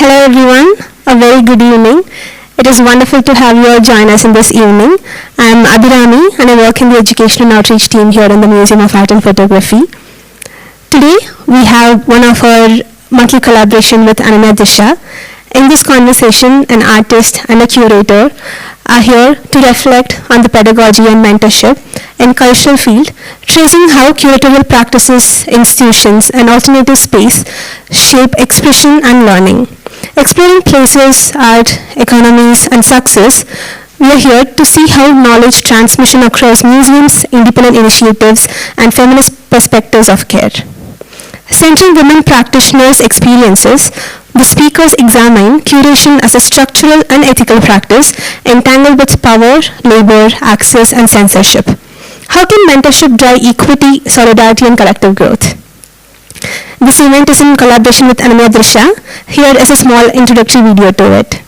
Hello everyone, a very good evening. It is wonderful to have you all join us in this evening. I am Abhirami and I work in the Education and Outreach team here in the Museum of Art and Photography. Today we have one of our monthly collaboration with Ananya Disha. In this conversation, an artist and a curator are here to reflect on the pedagogy and mentorship in cultural field, tracing how curatorial practices, institutions, and alternative space shape expression and learning. Exploring places, art, economies, and success, we are here to see how knowledge transmission across museums, independent initiatives, and feminist perspectives of care. Centering women practitioners' experiences, the speakers examine curation as a structural and ethical practice entangled with power, labor, access, and censorship. How can mentorship drive equity, solidarity, and collective growth? This event is in collaboration with Ananya Disha. Here is a small introductory video to it.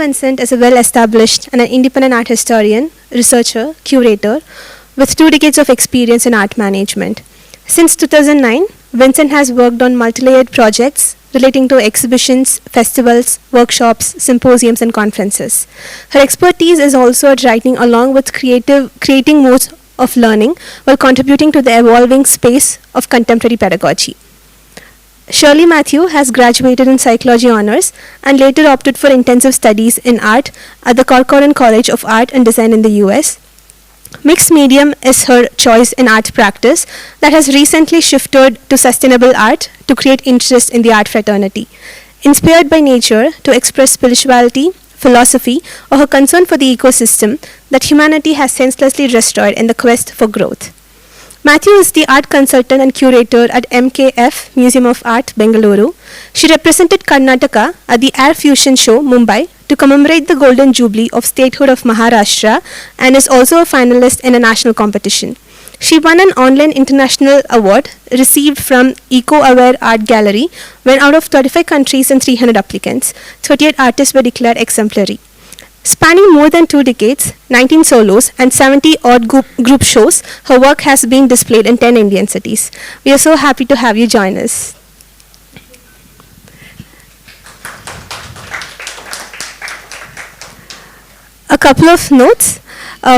Vincent is a well-established and an independent art historian, researcher, curator, with 2 decades of experience in art management. Since 2009, Vincent has worked on multi-layered projects relating to exhibitions, festivals, workshops, symposiums, and conferences. Her expertise is also at writing along with creating modes of learning while contributing to the evolving space of contemporary pedagogy. Shirley Matthew has graduated in psychology honors and later opted for intensive studies in art at the Corcoran College of Art and Design in the US. Mixed medium is her choice in art practice that has recently shifted to sustainable art to create interest in the art fraternity. Inspired by nature to express spirituality, philosophy, or her concern for the ecosystem that humanity has senselessly destroyed in the quest for growth. Matthew is the art consultant and curator at MKF Museum of Art, Bengaluru. She represented Karnataka at the Air Fusion Show, Mumbai, to commemorate the Golden Jubilee of statehood of Maharashtra and is also a finalist in a national competition. She won an online international award received from Eco-Aware Art Gallery when out of 35 countries and 300 applicants, 38 artists were declared exemplary. Spanning more than 2 decades, 19 solos, and 70 odd group shows, her work has been displayed in 10 Indian cities. We are so happy to have you join us. A couple of notes.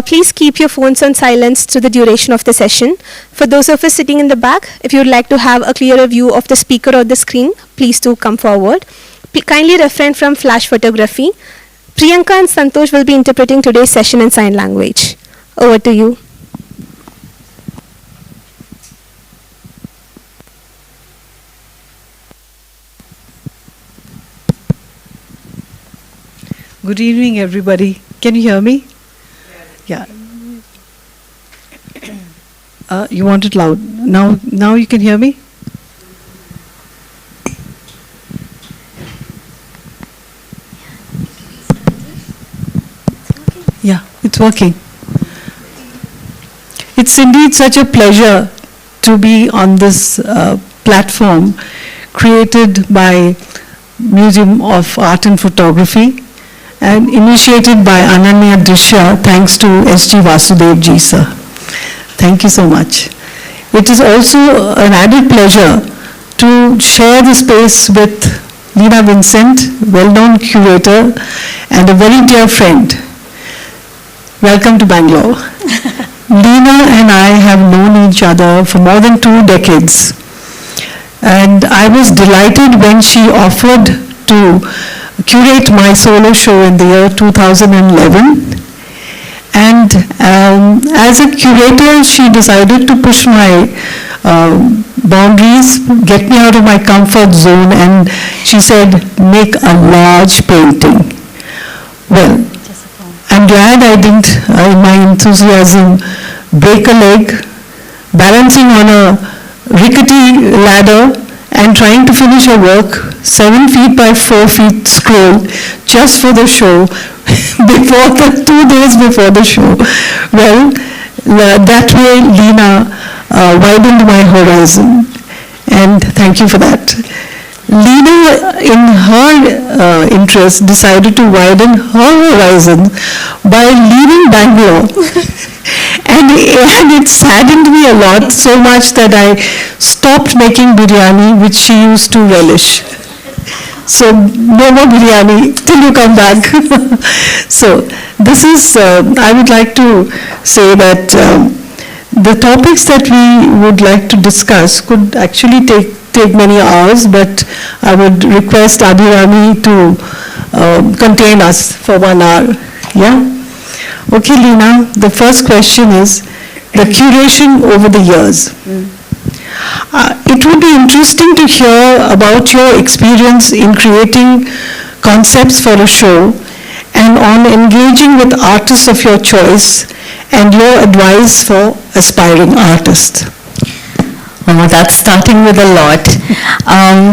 Please keep your phones on silence through the duration of the session. For those of us sitting in the back, if you would like to have a clearer view of the speaker or the screen, please do come forward. Kindly refrain from flash photography. Priyanka and Santosh will be interpreting today's session in sign language. Over to you. Good evening, everybody. Can you hear me? Yeah. You want it loud. Now you can hear me? Yeah, it's working. It's indeed such a pleasure to be on this platform created by Museum of Art and Photography and initiated by Ananya Drishya, thanks to S.G. Vasudev ji, sir. Thank you so much. It is also an added pleasure to share the space with Leena Vincent, well-known curator and a very dear friend. Welcome to Bangalore. Leena and I have known each other for more than 2 decades. And I was delighted when she offered to curate my solo show in the year 2011. And as a curator, she decided to push my boundaries, get me out of my comfort zone, and she said, make a large painting. Well, I'm glad I didn't, in my enthusiasm, break a leg, balancing on a rickety ladder and trying to finish a work 7 feet by 4 feet scroll just for the show, 2 days before the show. Well, that way Leena widened my horizon, and thank you for that. Leena, in her interest, decided to widen her horizon by leaving Bangalore. and it saddened me a lot, so much that I stopped making biryani, which she used to relish. So no more biryani till you come back. So this is, I would like to say that the topics that we would like to discuss could actually take many hours, but I would request Abhirami to contain us for 1 hour. Yeah? Okay, Leena, the first question is the curation over the years. It would be interesting to hear about your experience in creating concepts for a show and on engaging with artists of your choice and your advice for aspiring artists. Oh, that's starting with a lot.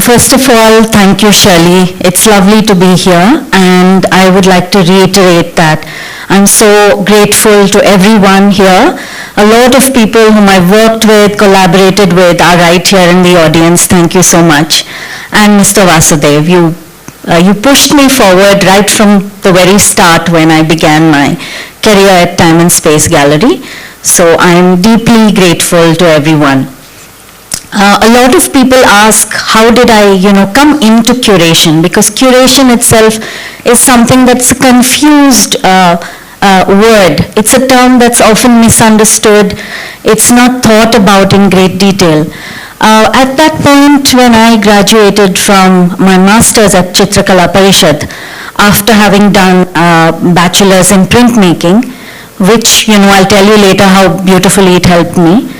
First of all, thank you, Shirley. It's lovely to be here, and I would like to reiterate that I'm so grateful to everyone here. A lot of people whom I've worked with, collaborated with, are right here in the audience. Thank you so much. And Mr. Vasudev, you You pushed me forward right from the very start when I began my career at Time and Space Gallery. So I'm deeply grateful to everyone. A lot of people ask, how did I, come into curation? Because curation itself is something that's a confused word. It's a term that's often misunderstood. It's not thought about in great detail. At that point, when I graduated from my master's at Chitrakala Parishad, after having done bachelor's in printmaking, which, I'll tell you later how beautifully it helped me,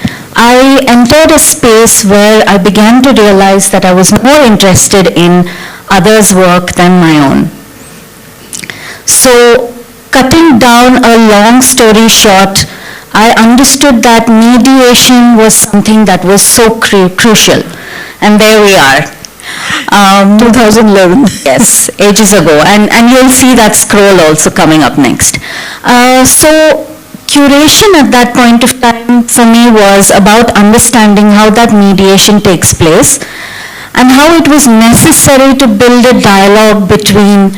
I entered a space where I began to realize that I was more interested in others' work than my own. So, cutting down a long story short, I understood that mediation was something that was so crucial. And there we are. 2011. Yes, ages ago. And you'll see that scroll also coming up next. So, curation at that point of time for me was about understanding how that mediation takes place and how it was necessary to build a dialogue between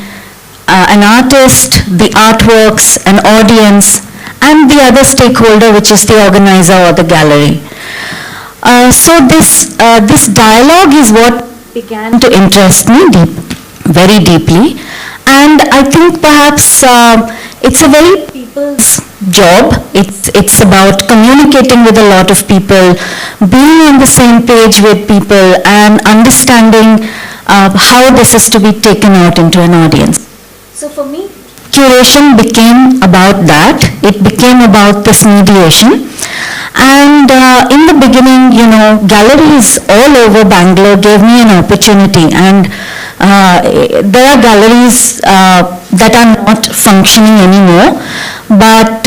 an artist, the artworks, an audience, and the other stakeholder, which is the organizer or the gallery. So this dialogue is what began to interest me very deeply, and I think perhaps it's a very people's job. It's about communicating with a lot of people, being on the same page with people, and understanding how this is to be taken out into an audience. So for me, curation became about that. It became about this mediation. And in the beginning, galleries all over Bangalore gave me an opportunity. And there are galleries that are not functioning anymore, but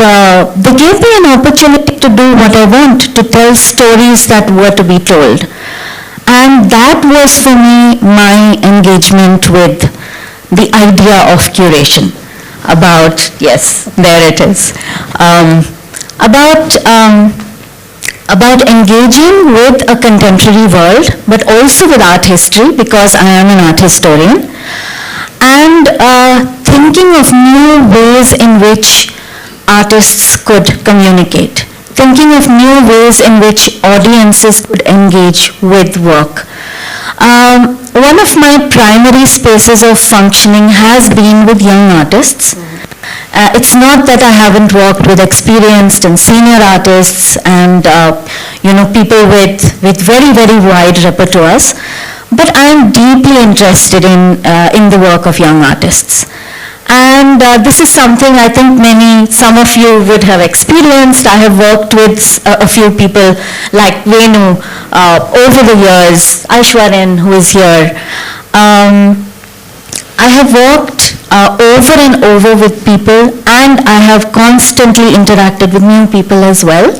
they gave me an opportunity to do what I want, to tell stories that were to be told. And that was for me my engagement with the idea of curation. About, yes, there it is, about engaging with a contemporary world, but also with art history, because I am an art historian, and thinking of new ways in which artists could communicate, thinking of new ways in which audiences could engage with work. One of my primary spaces of functioning has been with young artists. It's not that I haven't worked with experienced and senior artists and people with very, very wide repertoires, but I'm deeply interested in the work of young artists. And this is something I think some of you would have experienced. I have worked with a few people like Venu over the years, Aishwaryan, who is here. I have worked over and over with people, and I have constantly interacted with new people as well.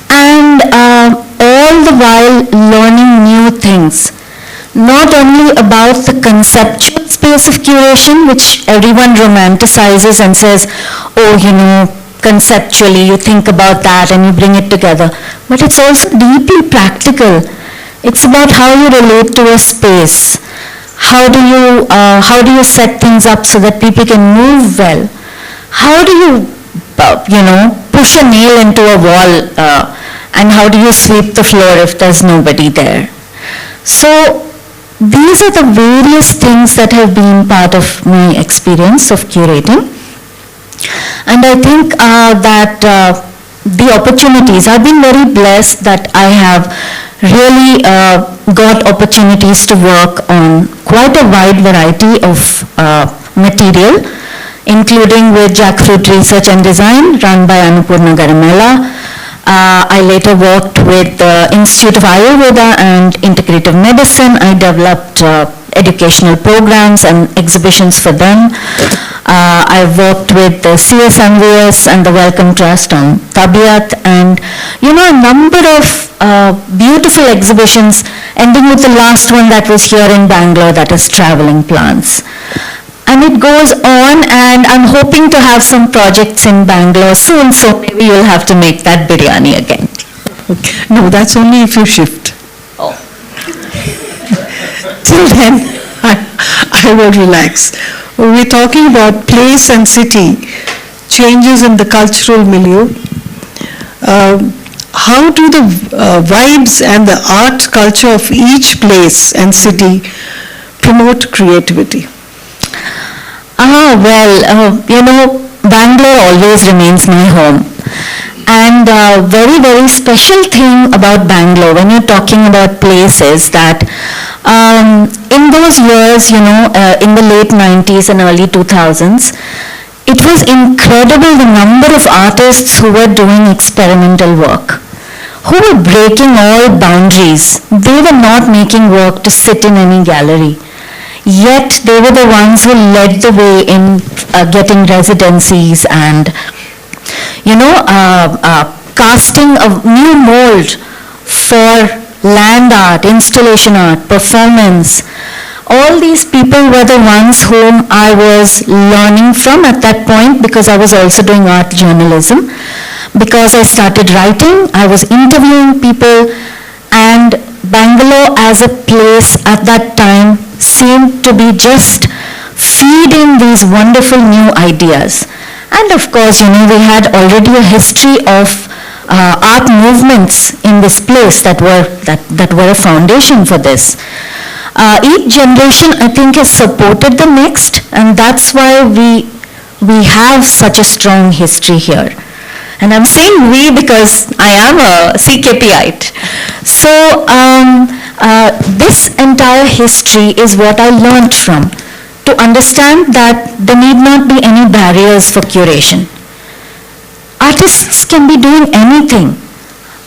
And all the while learning new things. Not only about the conceptual space of curation, which everyone romanticizes and says, oh, conceptually you think about that and you bring it together, but it's also deeply practical. It's about how you relate to a space. How do you set things up so that people can move well? How do you, push a nail into a wall, and how do you sweep the floor if there's nobody there? So these are the various things that have been part of my experience of curating. And I think that the opportunities, I've been very blessed that I have really got opportunities to work on quite a wide variety of material, including with Jackfruit Research and Design run by Annapurna Garamela. I later worked with the Institute of Ayurveda and Integrative Medicine. I developed educational programs and exhibitions for them. I worked with the CSMVS and the Welcome Trust on Tabiat, and a number of beautiful exhibitions, ending with the last one that was here in Bangalore, that is Traveling Plants. And it goes on, and I'm hoping to have some projects in Bangalore soon, so maybe you'll have to make that biryani again. No, that's only if you shift. Oh. Till then, I I will relax. We're talking about place and city, changes in the cultural milieu. How do the vibes and the art culture of each place and city promote creativity? Bangalore always remains my home. And a very, very special thing about Bangalore when you're talking about places that in those years, in the late 90s and early 2000s, it was incredible the number of artists who were doing experimental work, who were breaking all boundaries. They were not making work to sit in any gallery. Yet they were the ones who led the way in getting residencies and casting a new mold for land art, installation art, performance. All these people were the ones whom I was learning from at that point, because I was also doing art journalism. Because I started writing, I was interviewing people, and Bangalore as a place at that time seemed to be just feeding these wonderful new ideas. And of course, we had already a history of art movements in this place that were a foundation for this. Each generation, I think, has supported the next, and that's why we have such a strong history here. And I'm saying we because I am a CKPite. So this entire history is what I learned from, to understand that there need not be any barriers for curation. Artists can be doing anything.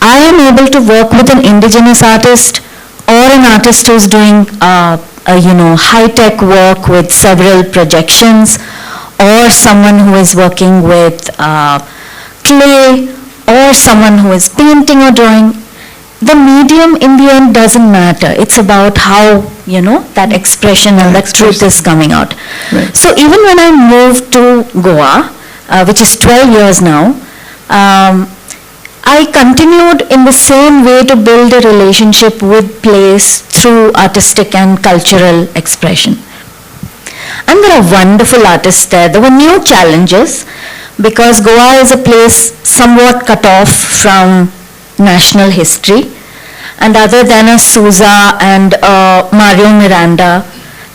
I am able to work with an indigenous artist or an artist who's doing high-tech work with several projections, or someone who is working with clay, or someone who is painting or drawing. The medium in the end doesn't matter. It's about how, that expression and that truth is coming out. Right. So even when I moved to Goa, which is 12 years now, I continued in the same way to build a relationship with place through artistic and cultural expression. And there are wonderful artists there. There were new challenges, because Goa is a place somewhat cut off from national history, and other than a Souza and Mario Miranda,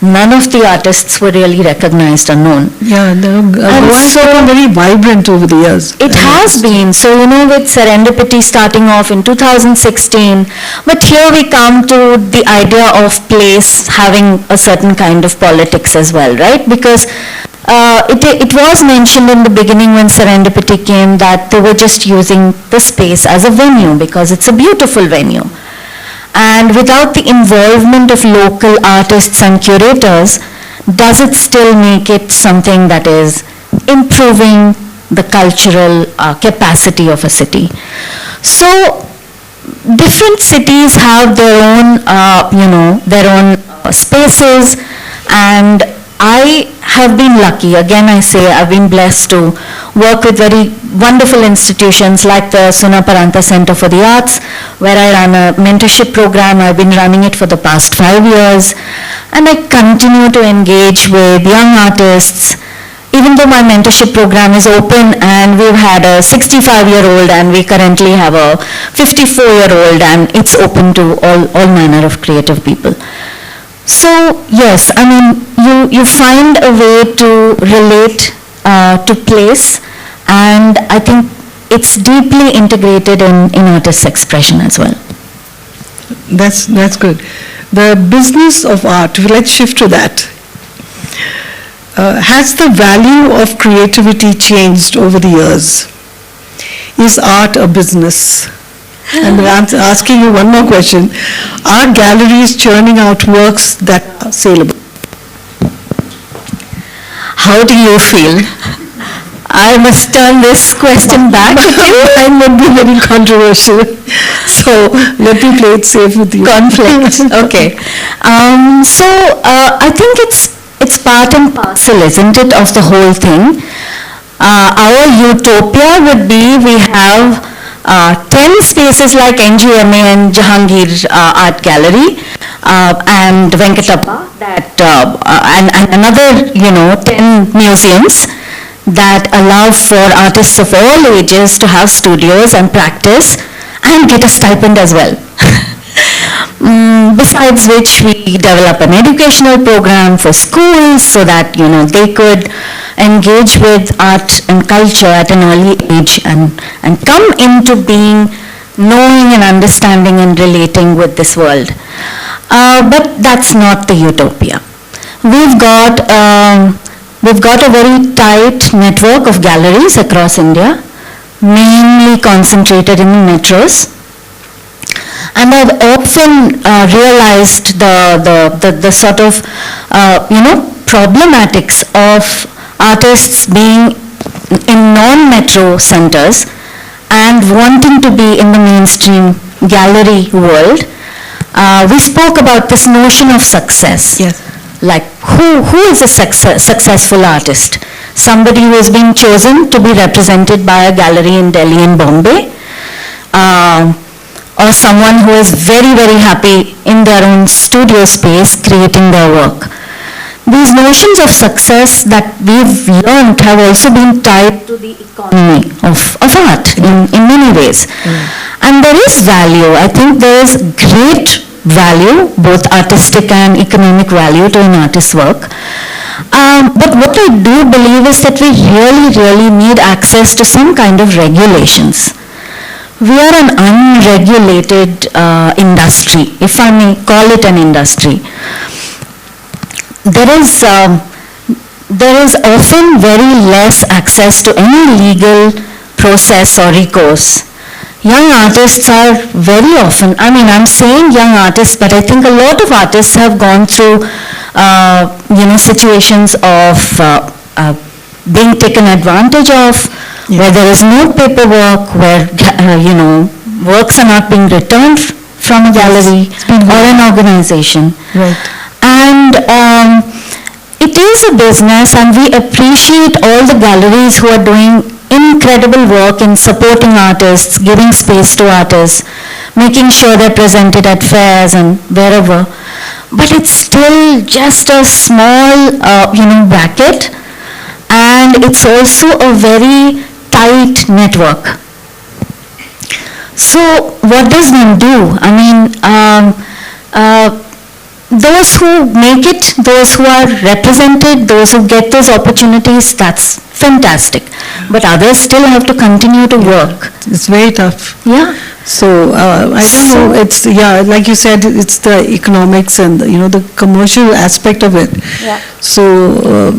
none of the artists were really recognized or known. Yeah, Goa has become very vibrant over the years. It has been. So, with Serendipity starting off in 2016, but here we come to the idea of place having a certain kind of politics as well, right? Because it was mentioned in the beginning when Serendipity came that they were just using the space as a venue because it's a beautiful venue. And without the involvement of local artists and curators, does it still make it something that is improving the cultural capacity of a city? So different cities have their own, spaces, and I have been lucky, again I say I've been blessed to work with very wonderful institutions like the Suna Paranta Center for the Arts, where I run a mentorship program. I've been running it for the past 5 years, and I continue to engage with young artists, even though my mentorship program is open, and we've had a 65-year-old and we currently have a 54-year-old, and it's open to all manner of creative people. So yes, you find a way to relate to place, and I think it's deeply integrated in artists' expression as well. That's good. The business of art, let's shift to that. Has the value of creativity changed over the years? Is art a business? And I'm asking you one more question. Are galleries churning out works that are saleable? How do you feel? I must turn this question back to you. Mine would be very controversial. So let me play it safe with you. Conflict. Okay. I think it's part and parcel, isn't it, of the whole thing? Our utopia would be we have 10 spaces like NGMA and Jahangir Art Gallery, and Venkatappa, and another, 10 museums that allow for artists of all ages to have studios and practice and get a stipend as well. Besides which, we develop an educational program for schools so that they could engage with art and culture at an early age and come into being knowing and understanding and relating with this world. But that's not the utopia. We've got a very tight network of galleries across India, mainly concentrated in the metros. And I've often realized the sort of, problematics of artists being in non-metro centers and wanting to be in the mainstream gallery world. We spoke about this notion of success. Yes. Like who is a successful artist? Somebody who has been chosen to be represented by a gallery in Delhi and Bombay, or someone who is very, very happy in their own studio space creating their work. These notions of success that we've learned have also been tied to the economy of art in many ways. And there is value. I think there is great value, both artistic and economic value, to an artist's work. But what I do believe is that we really, really need access to some kind of regulations. We are an unregulated industry, if I may call it an industry. There is often very less access to any legal process or recourse. Young artists are very often, I'm saying young artists, but I think a lot of artists have gone through, situations of being taken advantage of, where there is no paperwork, where, works are not being returned from a gallery or an organization. Right. And it is a business, and we appreciate all the galleries who are doing incredible work in supporting artists, giving space to artists, making sure they're presented at fairs and wherever. But it's still just a small, bracket, and it's also a very tight network. So what does one do? Those who make it, those who are represented, those who get those opportunities, that's fantastic. But others still have to continue to work. It's very tough. Yeah. So I don't know. It's like you said, it's the economics and the commercial aspect of it. Yeah. So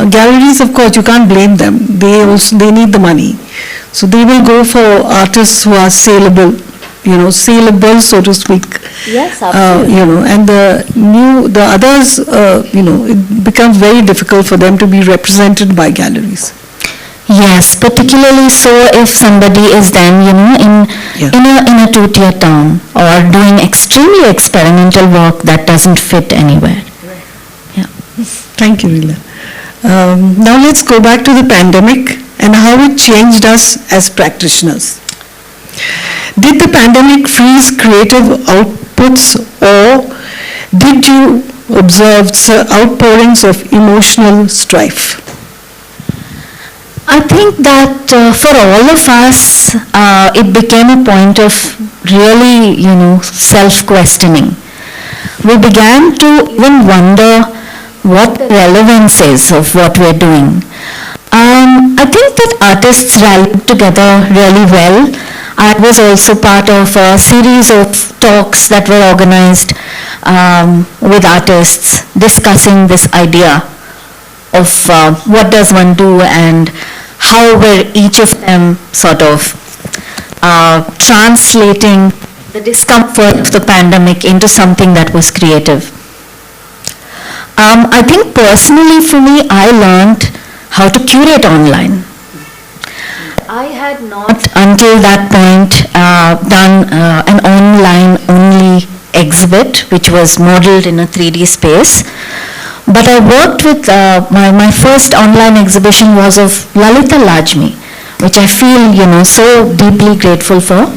galleries, of course, you can't blame them. They need the money, so they will go for artists who are saleable. Saleable, so to speak. Yes, absolutely. And the others, it becomes very difficult for them to be represented by galleries. Yes, particularly so if somebody is then, in a two-tier town or doing extremely experimental work that doesn't fit anywhere. Yeah. Thank you, Leela. Now let's go back to the pandemic and how it changed us as practitioners. Did the pandemic freeze creative outputs, or did you observe outpourings of emotional strife? I think that for all of us, it became a point of really, self-questioning. We began to even wonder what the relevance is of what we're doing. I think that artists rallied together really well. I was also part of a series of talks that were organized with artists discussing this idea of what does one do and how were each of them sort of translating the discomfort of the pandemic into something that was creative. I think personally for me, I learned how to curate online. I had not until that point done an online only exhibit which was modeled in a 3D space. But I worked with, my first online exhibition was of Lalita Lajmi, which I feel, so deeply grateful for.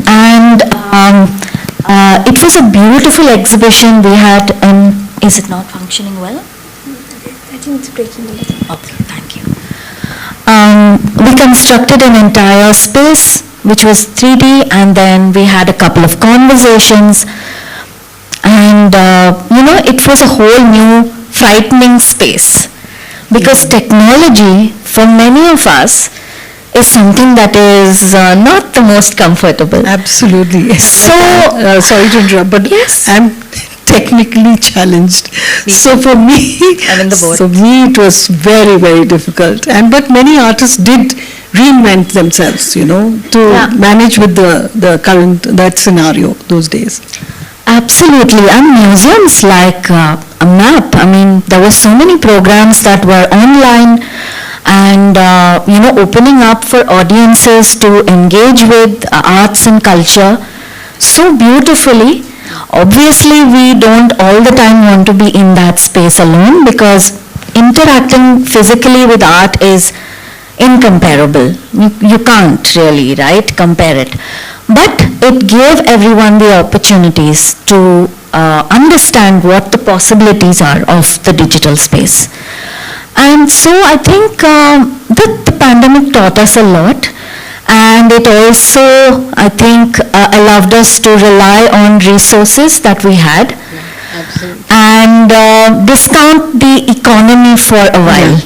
And It was a beautiful exhibition. We had, is it not functioning well? I think it's breaking a little. Okay, thank you. We constructed an entire space which was 3D, and then we had a couple of conversations, and it was a whole new frightening space, because technology for many of us is something that is not the most comfortable. Absolutely. So, sorry to interrupt, but yes. I'm technically challenged. So for me, I'm in the boat. so me it was very, very difficult. But many artists did reinvent themselves, to manage with the current, that scenario those days. Absolutely, and museums like a map. I mean, there were so many programs that were online, and opening up for audiences to engage with arts and culture so beautifully. Obviously, we don't all the time want to be in that space alone, because interacting physically with art is incomparable. You can't really, right, compare it. But it gave everyone the opportunities to understand what the possibilities are of the digital space. And so I think that the pandemic taught us a lot, and it also, I think, allowed us to rely on resources that we had, and discount the economy for a while,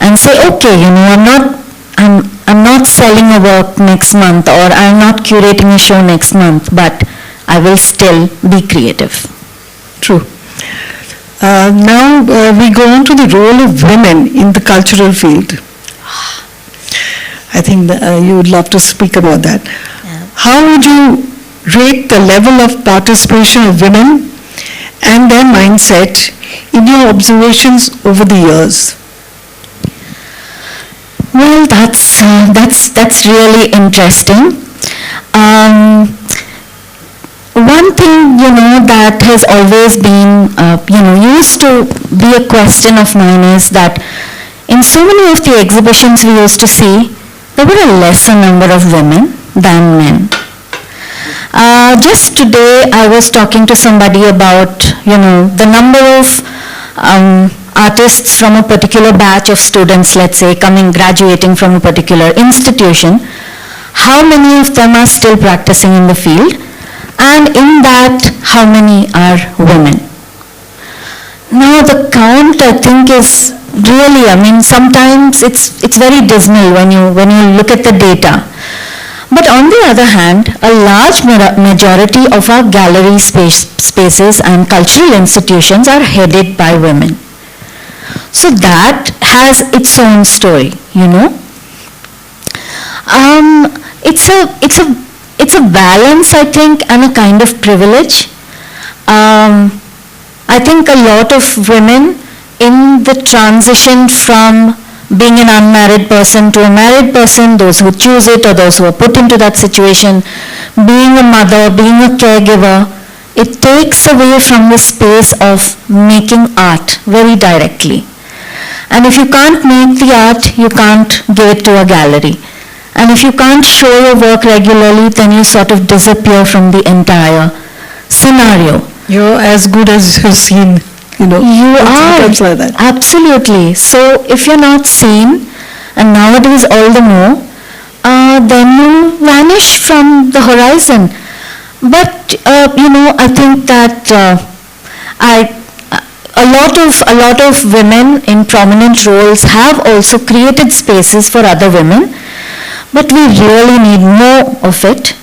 and say, okay, I'm not selling a work next month, or I'm not curating a show next month, but I will still be creative. True. Now we go on to the role of women in the cultural field. I think you would love to speak about that. Yeah. How would you rate the level of participation of women and their mindset in your observations over the years? Well, that's really interesting. One thing, that has always been, used to be a question of mine is that in so many of the exhibitions we used to see, there were a lesser number of women than men. Just today I was talking to somebody about, the number of artists from a particular batch of students, let's say, graduating from a particular institution. How many of them are still practicing in the field? And in that, how many are women? Now the count, I think, is really, sometimes it's very dismal when you look at the data. But on the other hand, a large majority of our gallery spaces and cultural institutions are headed by women. So that has its own story, It's a balance, I think, and a kind of privilege. I think a lot of women in the transition from being an unmarried person to a married person, those who choose it or those who are put into that situation, being a mother, being a caregiver, it takes away from the space of making art very directly. And if you can't make the art, you can't give it to a gallery. And if you can't show your work regularly, then you sort of disappear from the entire scenario. You're as good as you're seen, You are, like that. Absolutely. So if you're not seen, and nowadays all the more, then you vanish from the horizon. But, I think that a lot of women in prominent roles have also created spaces for other women. But we really need more of it.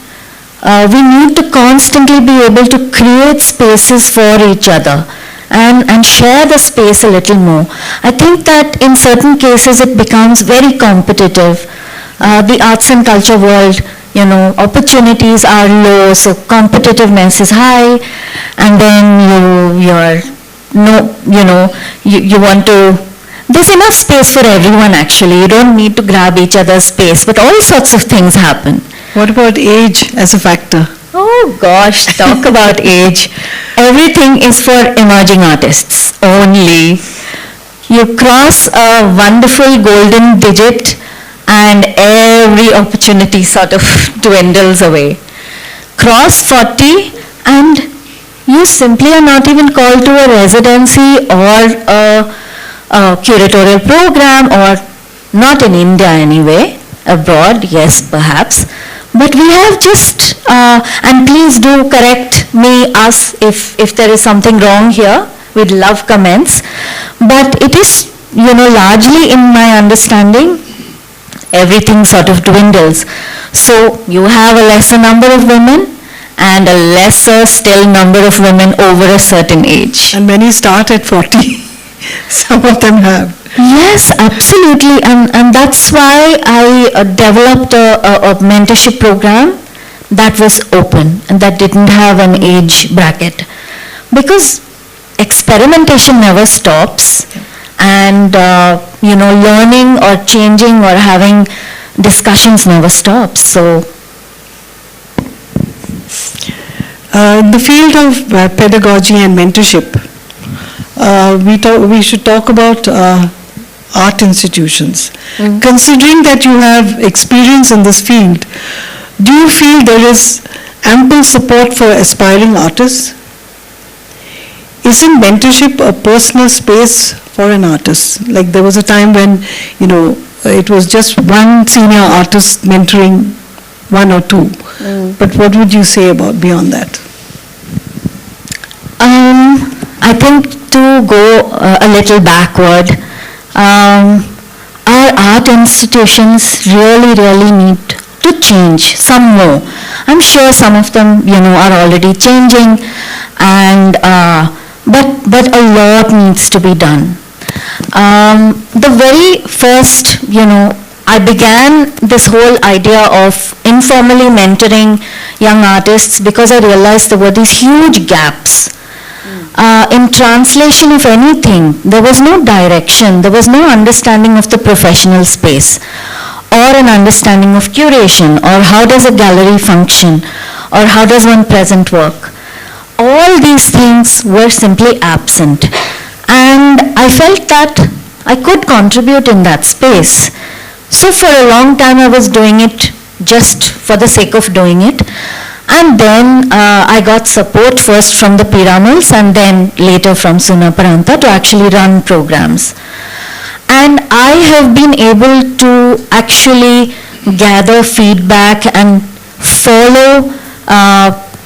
We need to constantly be able to create spaces for each other and share the space a little more. I think that in certain cases it becomes very competitive. The arts and culture world, opportunities are low, so competitiveness is high, and then you want to. There's enough space for everyone, actually. You don't need to grab each other's space, but all sorts of things happen. What about age as a factor? Oh gosh, talk about age. Everything is for emerging artists only. You cross a wonderful golden digit and every opportunity sort of dwindles away. Cross 40, and you simply are not even called to a residency or a curatorial program, or not in India anyway, abroad, yes, perhaps. But we have just, and please do correct me, us, if there is something wrong here. We'd love comments. But it is, largely in my understanding, everything sort of dwindles. So you have a lesser number of women and a lesser still number of women over a certain age. And many start at 40. Some of them have. Yes, absolutely, and that's why I developed a mentorship program that was open and that didn't have an age bracket, because experimentation never stops, and learning or changing or having discussions never stops. So in the field of pedagogy and mentorship, we should talk about art institutions. Considering that you have experience in this field, do you feel there is ample support for aspiring artists? Isn't mentorship a personal space for an artist? Like there was a time when, it was just one senior artist mentoring one or two. But what would you say about beyond that? I think to go a little backward, our art institutions really need to change some more. I'm sure some of them, are already changing, and but a lot needs to be done. The very first, I began this whole idea of informally mentoring young artists because I realized there were these huge gaps. In translation of anything, there was no direction, there was no understanding of the professional space, or an understanding of curation, or how does a gallery function, or how does one present work. All these things were simply absent, and I felt that I could contribute in that space. So for a long time I was doing it just for the sake of doing it. And then I got support first from the Piramals and then later from Suna Paranta to actually run programs. And I have been able to actually gather feedback and follow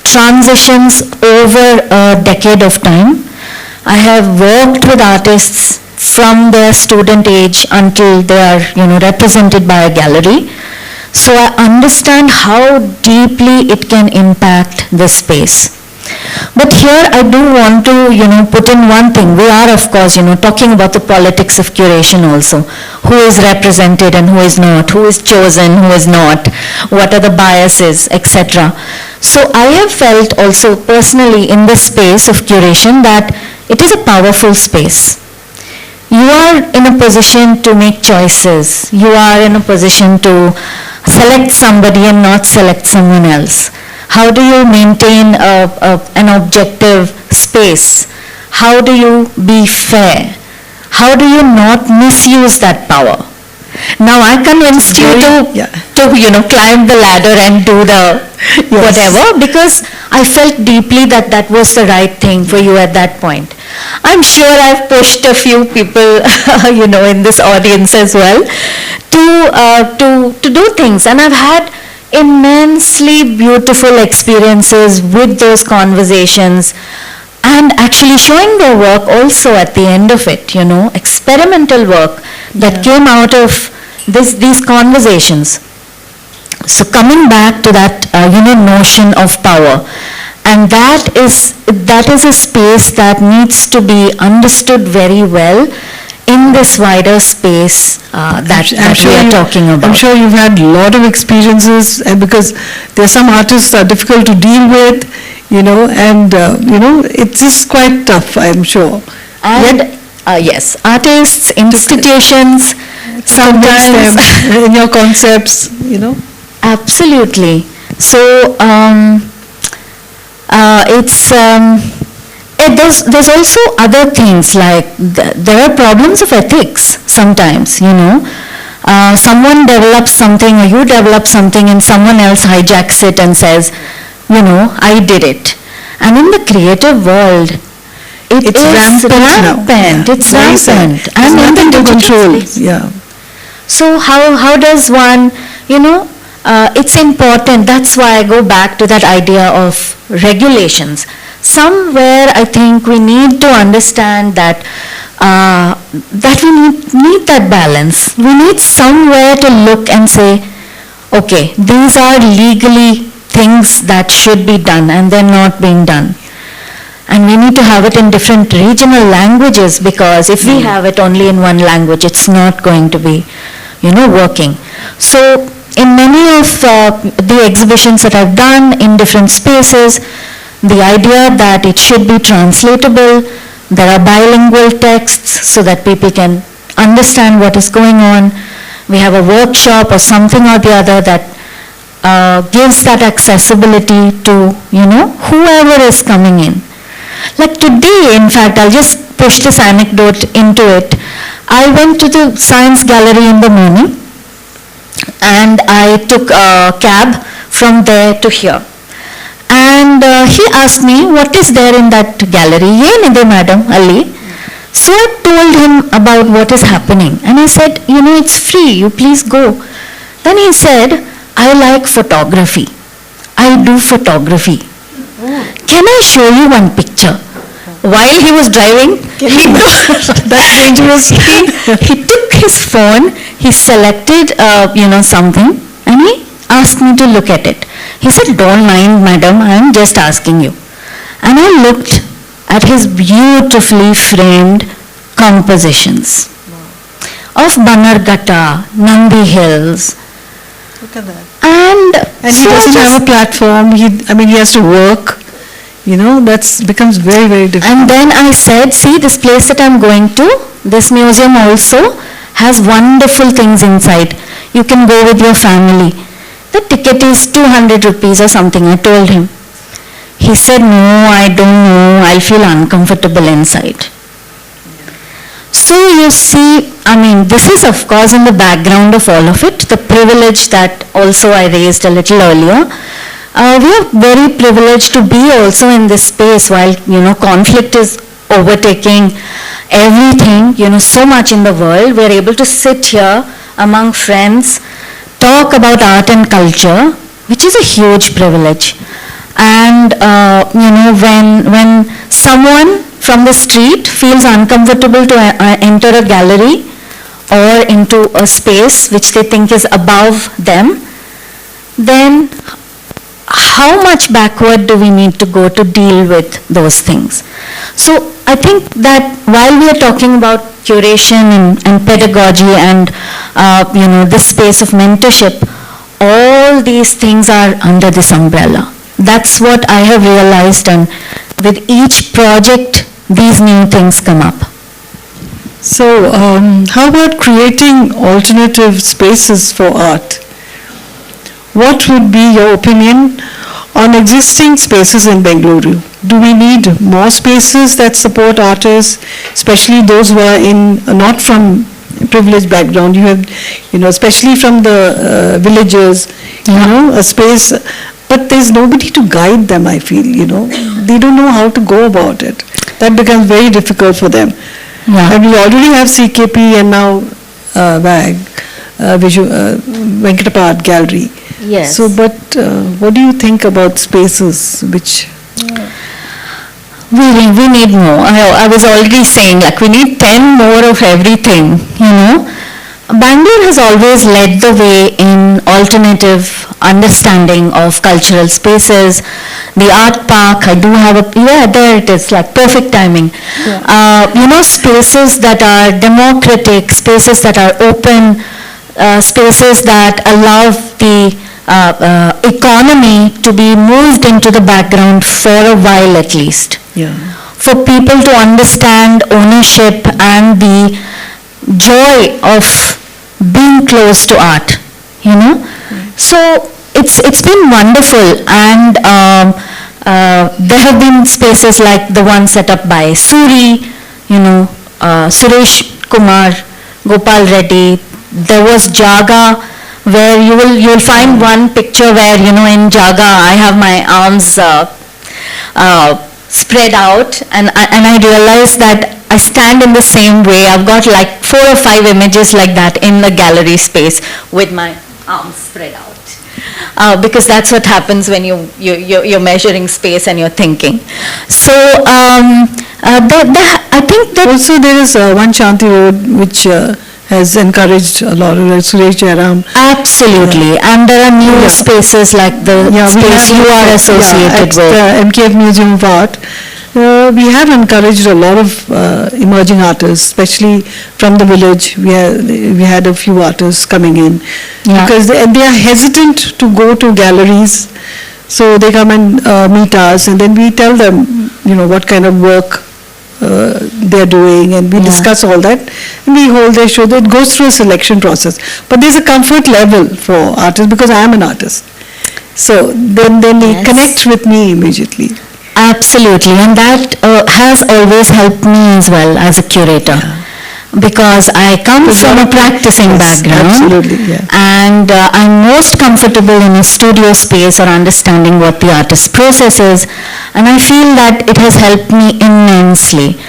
transitions over a decade of time. I have worked with artists from their student age until they are represented by a gallery. So I understand how deeply it can impact the space. But here I do want to, put in one thing. We are, of course, talking about the politics of curation also. Who is represented and who is not, who is chosen, who is not, what are the biases, etc. So I have felt also personally in the space of curation that it is a powerful space. You are in a position to make choices. You are in a position to select somebody and not select someone else. How do you maintain an objective space? How do you be fair? How do you not misuse that power? Now I convinced you to climb the ladder and do the whatever, because I felt deeply that that was the right thing for you at that point. I'm sure I've pushed a few people, in this audience as well, to do things, and I've had immensely beautiful experiences with those conversations, and actually showing their work also at the end of it, experimental work that came out of these conversations. So coming back to that, notion of power, and that is a space that needs to be understood very well in this wider space that we are talking about. I'm sure you've had a lot of experiences, and because there are some artists that are difficult to deal with, and it's just quite tough, I'm sure. And yes, artists, institutions, sometimes in your concepts, Absolutely. So there's also other things, like there are problems of ethics sometimes, someone develops something or you develop something and someone else hijacks it and says, I did it. And in the creative world, It's is rampant now. rampant. It's Very sad. rampant. There's And in nothing the to digital control. space. Yeah. So how does one, it's important. That's why I go back to that idea of regulations. Somewhere I think we need to understand that that we need that balance. We need somewhere to look and say, okay, these are legally things that should be done and they're not being done. And we need to have it in different regional languages, because if we have it only in one language, it's not going to be, working. So in many of the exhibitions that I've done in different spaces, the idea that it should be translatable, there are bilingual texts so that people can understand what is going on. We have a workshop or something or the other that gives that accessibility to, whoever is coming in. Like today, in fact, I'll just push this anecdote into it. I went to the science gallery in the morning and I took a cab from there to here. And he asked me, what is there in that gallery? Yenide madam, Ali. So I told him about what is happening. And I said, it's free, you please go. Then he said, I like photography. I do photography. Can I show you one picture? While he was driving, That's dangerous. he took his phone, he selected, something, and he asked me to look at it. He said, don't mind, madam, I am just asking you. And I looked at his beautifully framed compositions of Bannerghatta, Nandi Hills. Look at that. And He doesn't have a platform. He has to work. That becomes very, very difficult. And then I said, see, this place that I'm going to, this museum also has wonderful things inside. You can go with your family. The ticket is 200 rupees or something, I told him. He said, no, I don't know, I'll feel uncomfortable inside. So you see, this is of course in the background of all of it, the privilege that also I raised a little earlier. We are very privileged to be also in this space while, conflict is overtaking everything, so much in the world. We are able to sit here among friends, talk about art and culture, which is a huge privilege. And, when someone from the street feels uncomfortable to enter a gallery or into a space which they think is above them, then how much backward do we need to go to deal with those things? So I think that while we are talking about curation and pedagogy and this space of mentorship, all these things are under this umbrella. That's what I have realized, and with each project these new things come up. So, how about creating alternative spaces for art? What would be your opinion on existing spaces in Bengaluru? Do we need more spaces that support artists, especially those who are not from privileged background? You have, especially from the villages, a space, but there's nobody to guide them, I feel, They don't know how to go about it. That becomes very difficult for them. Yeah. And we already have CKP and now WAG, Venkatappa Art Gallery. Yes. So, but what do you think about spaces which... We need more. I was already saying, we need 10 more of everything, Bangalore has always led the way in alternative understanding of cultural spaces. The art park, I do have there it is, perfect timing. Yeah. Spaces that are democratic, spaces that are open, spaces that allow the economy to be moved into the background for a while at least. Yeah. For people to understand ownership and the joy of being close to art, So it's been wonderful, and there have been spaces like the one set up by Suri, Suresh Kumar, Gopal Reddy. There was Jaga, where you'll find one picture where, in Jaga, I have my arms spread out, and I realized that I stand in the same way. I've got like 4 or 5 images like that in the gallery space with my arms spread out. Because that's what happens when you're measuring space and you're thinking. So I think that also there is one Shanti Road which has encouraged a lot of Suresh Jairam. Absolutely, and there are new spaces like the space you are associated with. At MKF Museum of Art, we have encouraged a lot of emerging artists, especially from the village. We had a few artists coming in because they are hesitant to go to galleries, so they come and meet us, and then we tell them, what kind of work they're doing, and we discuss all that, and we hold their show. It goes through a selection process, but there's a comfort level for artists because I am an artist, so then they connect with me immediately. Absolutely, and that has always helped me as well as a curator. Because I come from a practicing background, and I'm most comfortable in a studio space or understanding what the artist's process is, and I feel that it has helped me immensely.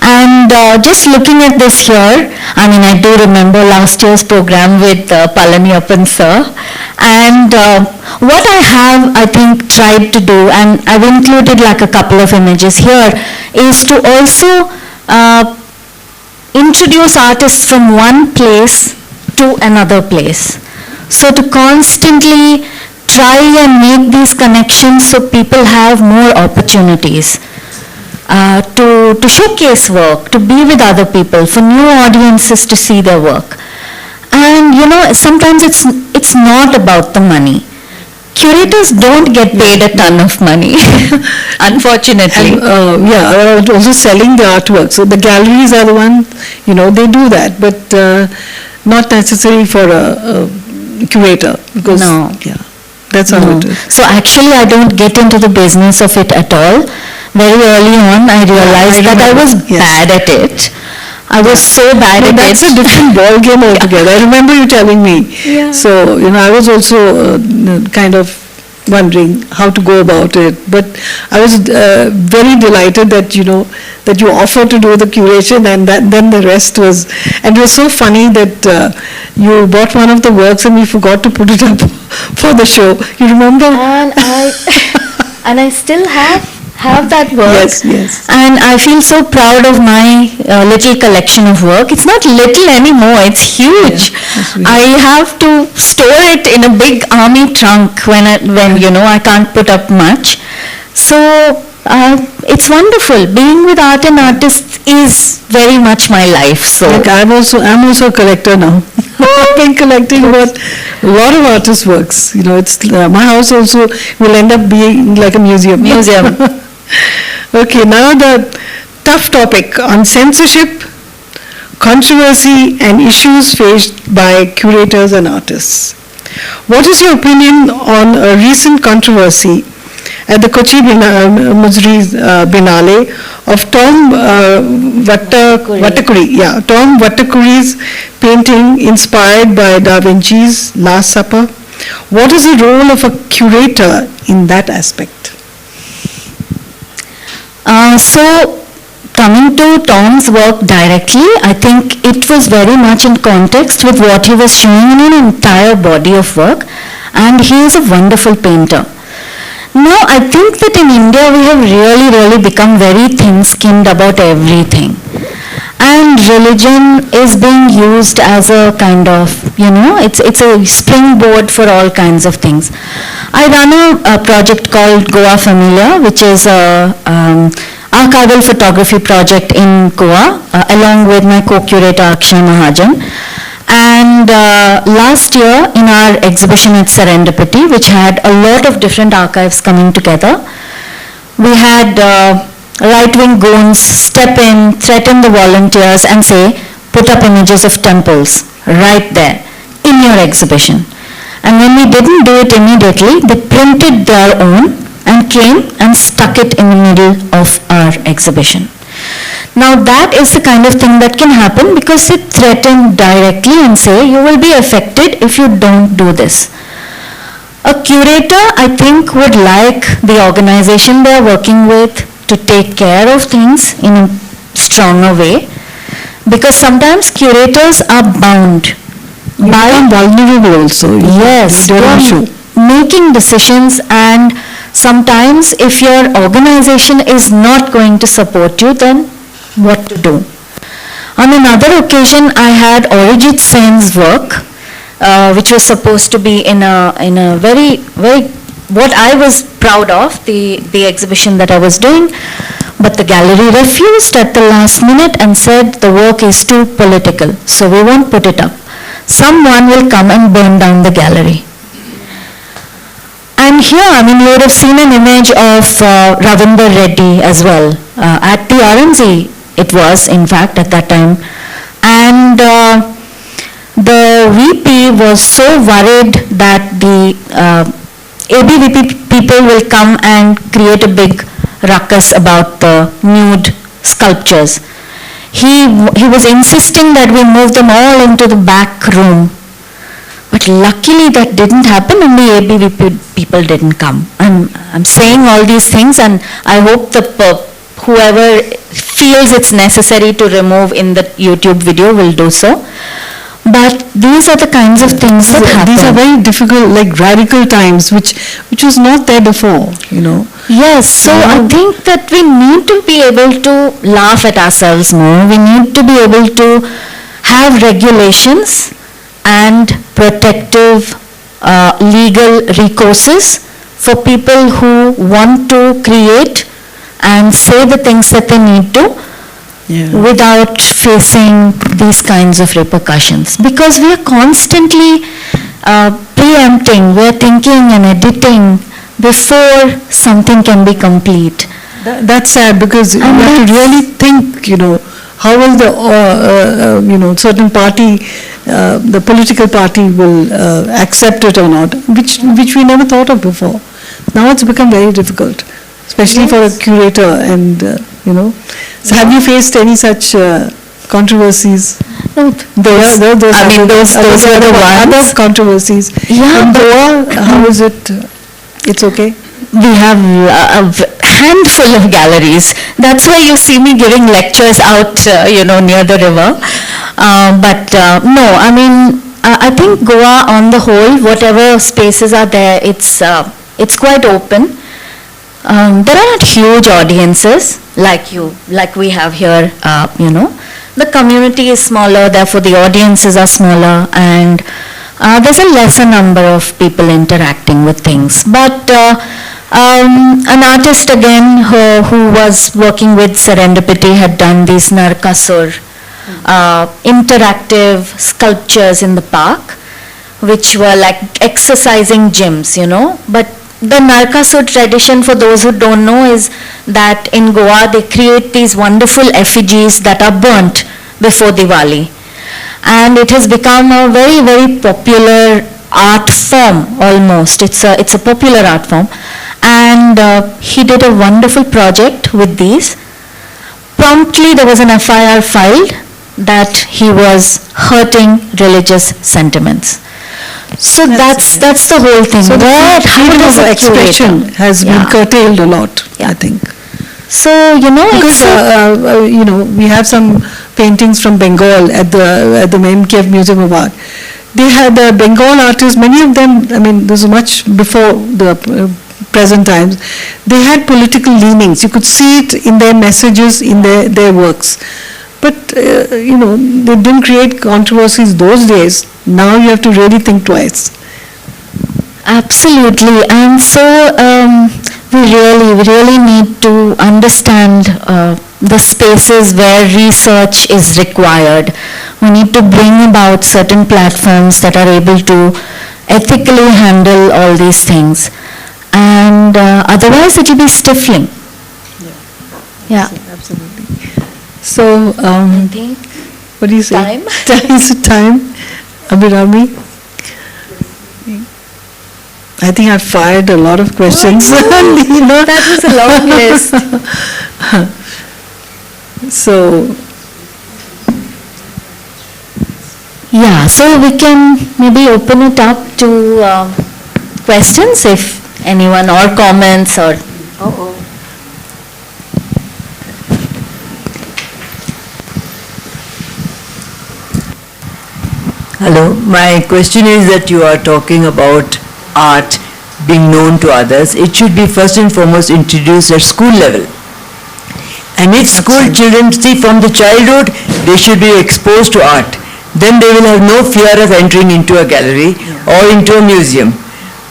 And just looking at this here, I mean, I do remember last year's program with Palaniappan sir, and what I have, I think, tried to do, and I've included like a couple of images here, is to also introduce artists from one place to another place. So to constantly try and make these connections so people have more opportunities to showcase work, to be with other people, for new audiences to see their work. And sometimes it's not about the money. Curators don't get paid a ton of money, unfortunately. And, also selling the artwork. So the galleries are the ones, they do that, but not necessarily for a curator. Because, that's how it is. So actually, I don't get into the business of it at all. Very early on, I realized that I was bad at it. I was so bad at it. That's a different ball game altogether. I remember you telling me. So, I was also kind of wondering how to go about it. But I was very delighted that, that you offered to do the curation, and then the rest was... And it was so funny that you bought one of the works and we forgot to put it up for the show. You remember? And I still have that work. Yes. And I feel so proud of my little collection of work. It's not little anymore, it's huge. I have to store it in a big army trunk when I can't put up much. So it's wonderful. Being with art and artists is very much my life. So I'm also a collector now. I've been collecting a lot of artists' works. It's my house also will end up being like a museum. Okay, now the tough topic on censorship, controversy, and issues faced by curators and artists. What is your opinion on a recent controversy at the Kochi Muzri Biennale of Tom Vattakuri? Tom Vattakuri's painting inspired by Da Vinci's Last Supper. What is the role of a curator in that aspect? So, coming to Tom's work directly, I think it was very much in context with what he was showing in an entire body of work, and he is a wonderful painter. Now, I think that in India we have really become very thin-skinned about everything. And religion is being used as a kind of, it's a springboard for all kinds of things. I run a project called Goa Familia, which is a archival photography project in Goa, along with my co-curator Akshay Mahajan. And last year in our exhibition at Serendipity, which had a lot of different archives coming together, we had right-wing goons step in, threaten the volunteers and say, put up images of temples right there in your exhibition. And when we didn't do it immediately, they printed their own and came and stuck it in the middle of our exhibition. Now that is the kind of thing that can happen because they threaten directly and say, you will be affected if you don't do this. A curator, I think, would like the organization they're working with to take care of things in a stronger way, because sometimes curators are bound by vulnerable also. yes, They don't show. making decisions, and sometimes if your organization is not going to support you, then what to do? On another occasion, I had Arijit Sen's work, which was supposed to be in a very what I was proud of, the exhibition that I was doing, but the gallery refused at the last minute and said the work is too political, so we won't put it up. Someone will come and burn down the gallery. And here, I mean, you would have seen an image of Ravinder Reddy as well. At the RNZ, it was, in fact, at that time. And the VP was so worried that the ABVP people will come and create a big ruckus about the nude sculptures. He was insisting that we move them all into the back room. But luckily that didn't happen, and the ABVP people didn't come. I'm saying all these things, and I hope whoever feels it's necessary to remove in the YouTube video will do so. But these are the kinds of things that happen. These are very difficult, like radical times, which was not there before, you know. Yes, so I think that we need to be able to laugh at ourselves more. We need to be able to have regulations and protective legal recourses for people who want to create and say the things that they need to without facing these kinds of repercussions. Because we are constantly preempting, we are thinking and editing before something can be complete. That's sad, because you have to really think, you know, how will the certain party, the political party will accept it or not, which we never thought of before. Now it's become very difficult, especially for a curator, and you know. So have you faced any such controversies? No, Those were the ones. Other controversies. Yeah, In Goa, how is it? It's okay? We have a handful of galleries. That's why you see me giving lectures out, near the river. But no, I mean, I think Goa on the whole, whatever spaces are there, it's quite open. There are not huge audiences like we have here, The community is smaller, therefore the audiences are smaller, and there's a lesser number of people interacting with things. But an artist again who was working with Serendipity had done these Narkasur interactive sculptures in the park, which were like exercising gyms, But the Narkasur tradition, for those who don't know, is that in Goa they create these wonderful effigies that are burnt before Diwali. And it has become a very, very popular art form almost. It's a popular art form. And he did a wonderful project with these. Promptly there was an FIR filed that he was hurting religious sentiments. So that's the whole thing. So the freedom of expression has been curtailed a lot, I think. So because we have some paintings from Bengal at the MKF Museum of Art. They had the Bengal artists. Many of them, I mean, this is much before the present times. They had political leanings. You could see it in their messages, in their works. But they didn't create controversies those days. Now you have to really think twice. Absolutely, and so we really need to understand the spaces where research is required. We need to bring about certain platforms that are able to ethically handle all these things, and otherwise it will be stifling. Yeah. Absolutely. So, I think what do you say? time. Is it time, Abhirami? I think I fired a lot of questions. That was a long list. So, yeah, so we can maybe open it up to questions, if anyone, or comments, or... Hello, my question is that you are talking about art being known to others. It should be first and foremost introduced at school level. And if school children see from the childhood, they should be exposed to art. Then they will have no fear of entering into a gallery or into a museum.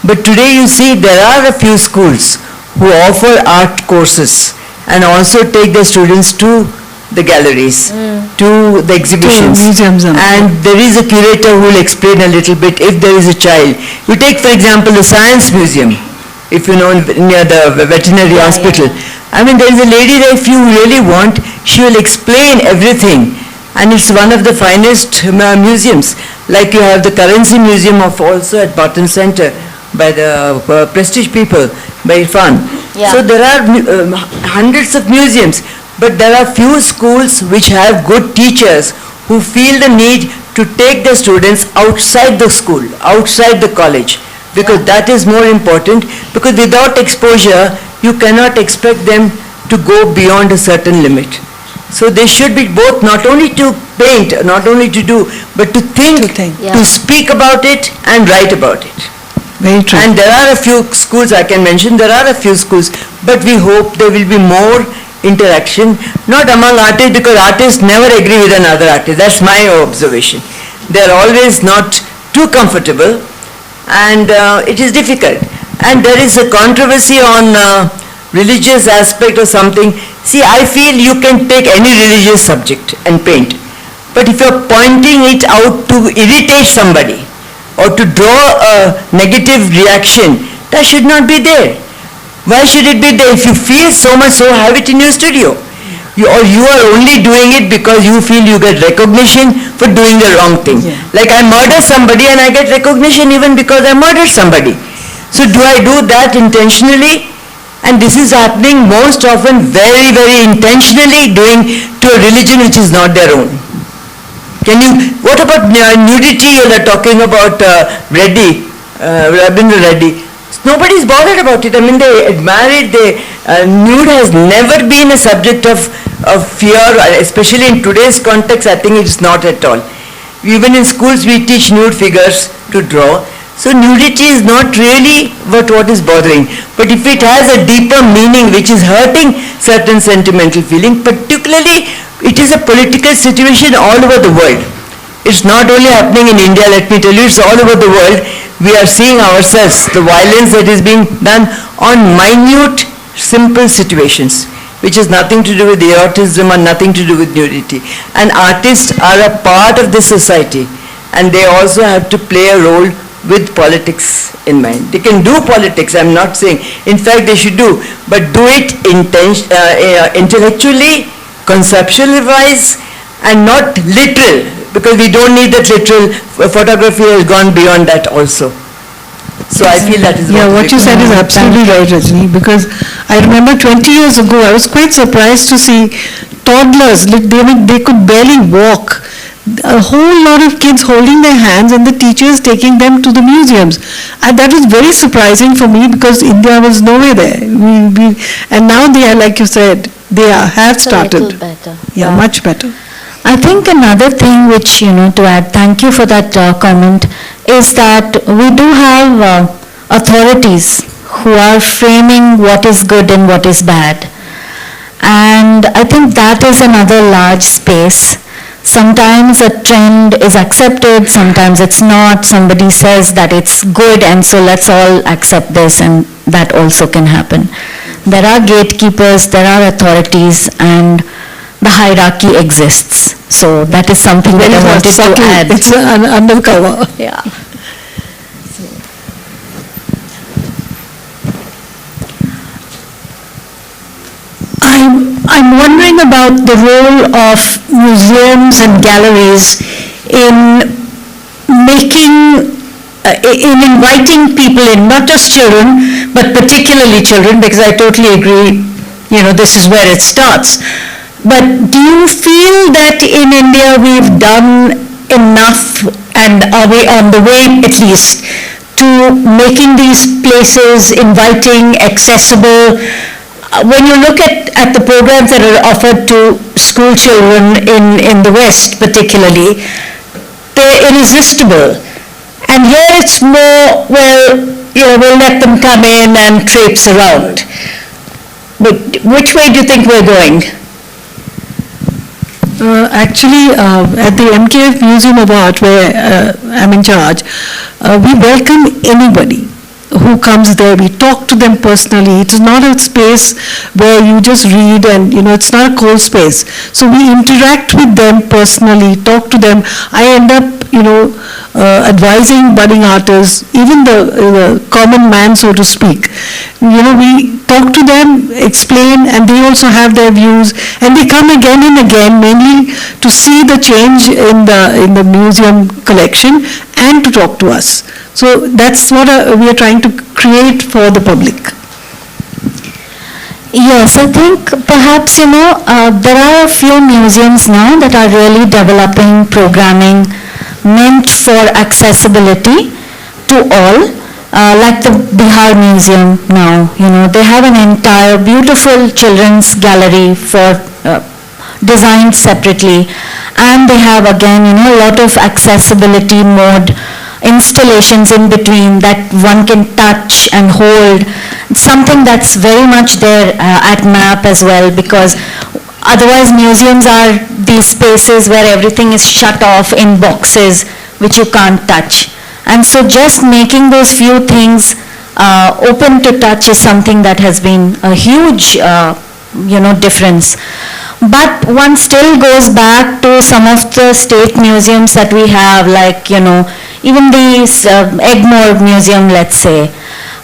But today you see there are a few schools who offer art courses and also take their students to the galleries, to the exhibitions. To museums and there is a curator who will explain a little bit if there is a child. You take for example the science museum, if you know near the veterinary hospital. I mean there is a lady there, if you really want, she will explain everything. And it's one of the finest museums. Like you have the currency museum of also at Barton Center by the prestige people, by Irfan. Yeah. So there are hundreds of museums, but there are few schools which have good teachers who feel the need to take the students outside the school, outside the college, because that is more important, because without exposure, you cannot expect them to go beyond a certain limit. So they should be both not only to paint, not only to do, but to think, to speak about it and write about it. Very true. And there are a few schools I can mention, there are a few schools, but we hope there will be more interaction, not among artists, because artists never agree with another artist. That's my observation. They are always not too comfortable, and it is difficult. And there is a controversy on religious aspect or something. See, I feel you can take any religious subject and paint, but if you're pointing it out to irritate somebody or to draw a negative reaction, that should not be there. Why should it be there? If you feel so much, so have it in your studio. Or you are only doing it because you feel you get recognition for doing the wrong thing. Like I murder somebody and I get recognition even because I murdered somebody. So do I do that intentionally? And this is happening most often very, very intentionally, doing to a religion which is not their own. What about nudity? You are talking about Reddy, Rabindra Reddy. Nobody's bothered about it. I mean, they admire it. Nude has never been a subject of fear, especially in today's context. I think it's not at all. Even in schools, we teach nude figures to draw. So nudity is not really what is bothering. But if it has a deeper meaning which is hurting certain sentimental feeling, particularly it is a political situation all over the world. It's not only happening in India, let me tell you, it's all over the world. We are seeing ourselves, the violence that is being done on minute, simple situations, which has nothing to do with eroticism and nothing to do with nudity. And artists are a part of this society, and they also have to play a role with politics in mind. They can do politics, I'm not saying. In fact, they should do, but do it intellectually, conceptually-wise, and not literal, because we don't need that literal. Photography has gone beyond that also. So I feel that is what you said is absolutely right, Rajni, because I remember 20 years ago, I was quite surprised to see toddlers, they could barely walk. A whole lot of kids holding their hands and the teachers taking them to the museums. And that was very surprising for me because India was nowhere there. And now they are, like you said, have started. A little better. Yeah, much better. I think another thing which, to add, thank you for that comment, is that we do have authorities who are framing what is good and what is bad. And I think that is another large space. Sometimes a trend is accepted, sometimes it's not. Somebody says that it's good and so let's all accept this, and that also can happen. There are gatekeepers, there are authorities, and the hierarchy exists. So that is something that I wanted to add. It's an undercover. Yeah. I'm wondering about the role of museums and galleries in inviting people in, not just children, but particularly children, because I totally agree, this is where it starts. But do you feel that in India we've done enough, and are we on the way at least, to making these places inviting, accessible. When you look at the programs that are offered to school children in the West particularly, they're irresistible. And here it's more, well, we'll let them come in and traipse around. But which way do you think we're going? Actually, at the MKF Museum of Art, where I'm in charge, we welcome anybody who comes there. We talk to them personally. It is not a space where you just read and, it's not a cold space. So we interact with them personally, talk to them. I end up, advising budding artists, even the common man, so to speak. We talk to them, explain, and they also have their views, and they come again and again, mainly to see the change in the museum collection and to talk to us. So that's what we are trying to create for the public. Yes, I think perhaps, there are a few museums now that are really developing programming meant for accessibility to all, like the Bihar Museum now. They have an entire beautiful children's gallery for designed separately, and they have again, a lot of accessibility mode installations in between that one can touch and hold. It's something that's very much there at MAP as well, because otherwise museums are these spaces where everything is shut off in boxes which you can't touch. And so just making those few things open to touch is something that has been a huge difference. But one still goes back to some of the state museums that we have, like, even the Egmore Museum, let's say,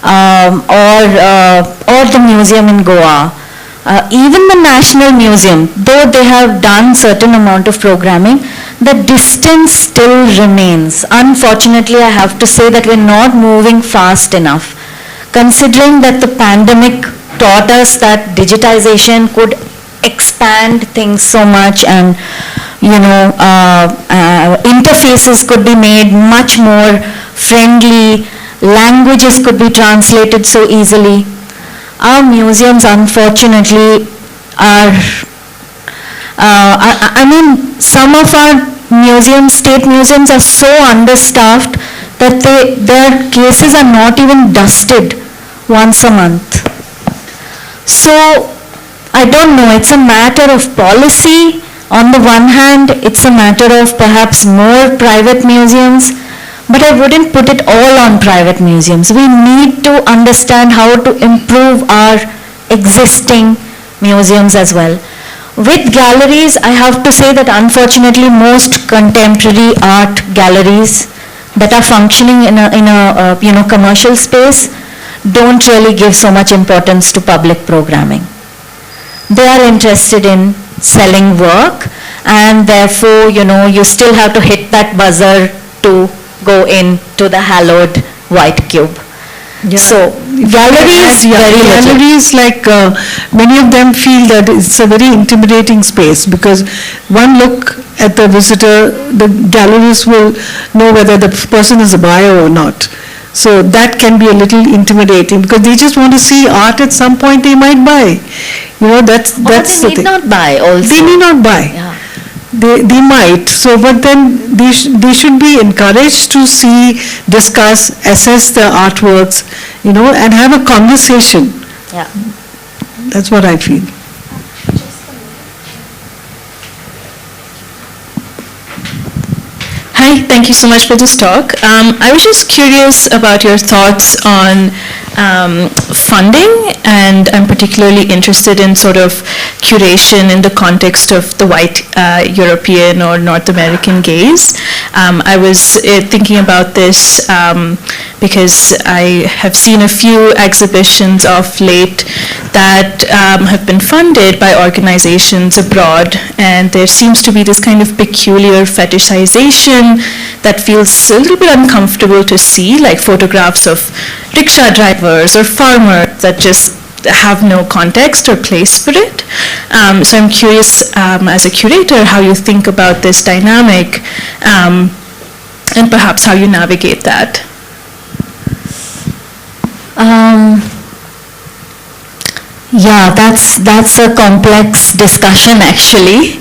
or the museum in Goa. Even the National Museum, though they have done certain amount of programming, the distance still remains. Unfortunately, I have to say that we're not moving fast enough. Considering that the pandemic taught us that digitization could expand things so much, and interfaces could be made much more friendly, languages could be translated so easily. Our museums, unfortunately, are, some of our museums, state museums, are so understaffed that their cases are not even dusted once a month. So, I don't know, it's a matter of policy. On the one hand, it's a matter of perhaps more private museums, but I wouldn't put it all on private museums. We need to understand how to improve our existing museums as well. With galleries, I have to say that unfortunately most contemporary art galleries that are functioning in a commercial space don't really give so much importance to public programming. They are interested in selling work, and therefore, you still have to hit that buzzer to go into the hallowed white cube. Yeah. So galleries, galleries, like many of them feel that it's a very intimidating space, because one look at the visitor, the galleries will know whether the person is a buyer or not. So that can be a little intimidating, because they just want to see art. At some point they might buy. That's the thing. They need not buy also. They need not buy. Yeah. They might. So, but then they should be encouraged to see, discuss, assess the artworks, and have a conversation. Yeah. That's what I feel. Hi, thank you so much for this talk. I was just curious about your thoughts on funding, and I'm particularly interested in sort of curation in the context of the white European or North American gaze. I was thinking about this because I have seen a few exhibitions of late that have been funded by organizations abroad, and there seems to be this kind of peculiar fetishization that feels a little bit uncomfortable to see, like photographs of rickshaw drivers or farmers that just have no context or place for it. So I'm curious, as a curator, how you think about this dynamic, and perhaps how you navigate that. Um, yeah, that's a complex discussion actually.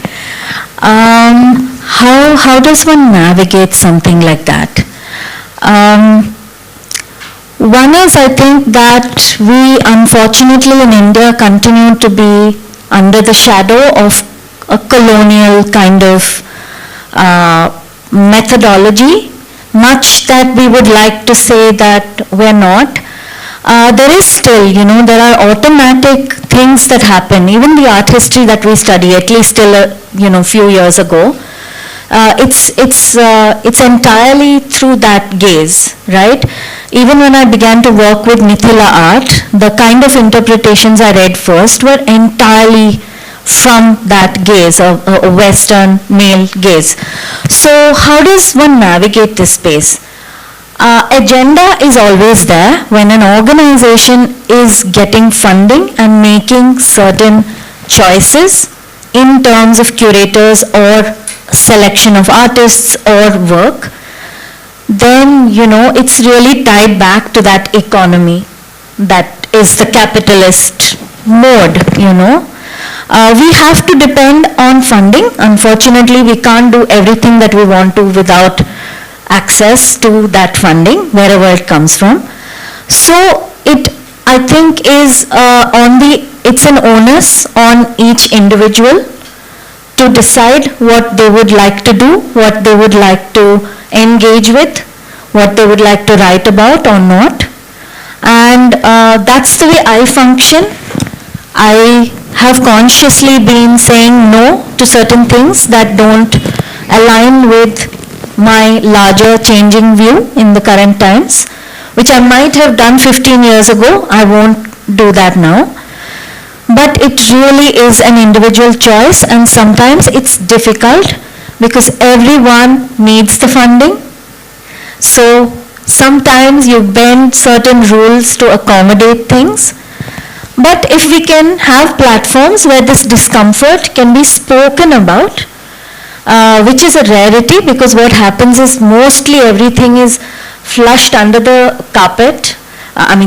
How does one navigate something like that? One is, I think, that we unfortunately in India continue to be under the shadow of a colonial kind of methodology, much that we would like to say that we're not. There is still, there are automatic things that happen. Even the art history that we study, at least till a few years ago, it's entirely through that gaze, right? Even when I began to work with Mithila art, the kind of interpretations I read first were entirely from that gaze, a Western male gaze. So how does one navigate this space? Agenda is always there when an organization is getting funding and making certain choices in terms of curators or selection of artists or work. Then it's really tied back to that economy that is the capitalist mode. We have to depend on funding. Unfortunately, we can't do everything that we want to without access to that funding, wherever it comes from. So it, I think, is it's an onus on each individual to decide what they would like to do, what they would like to engage with, what they would like to write about or not. And that's the way I function. I have consciously been saying no to certain things that don't align with my larger changing view in the current times, which I might have done 15 years ago. I won't do that now. But it really is an individual choice, and sometimes it's difficult because everyone needs the funding. So sometimes you bend certain rules to accommodate things. But if we can have platforms where this discomfort can be spoken about, which is a rarity, because what happens is mostly everything is flushed under the carpet,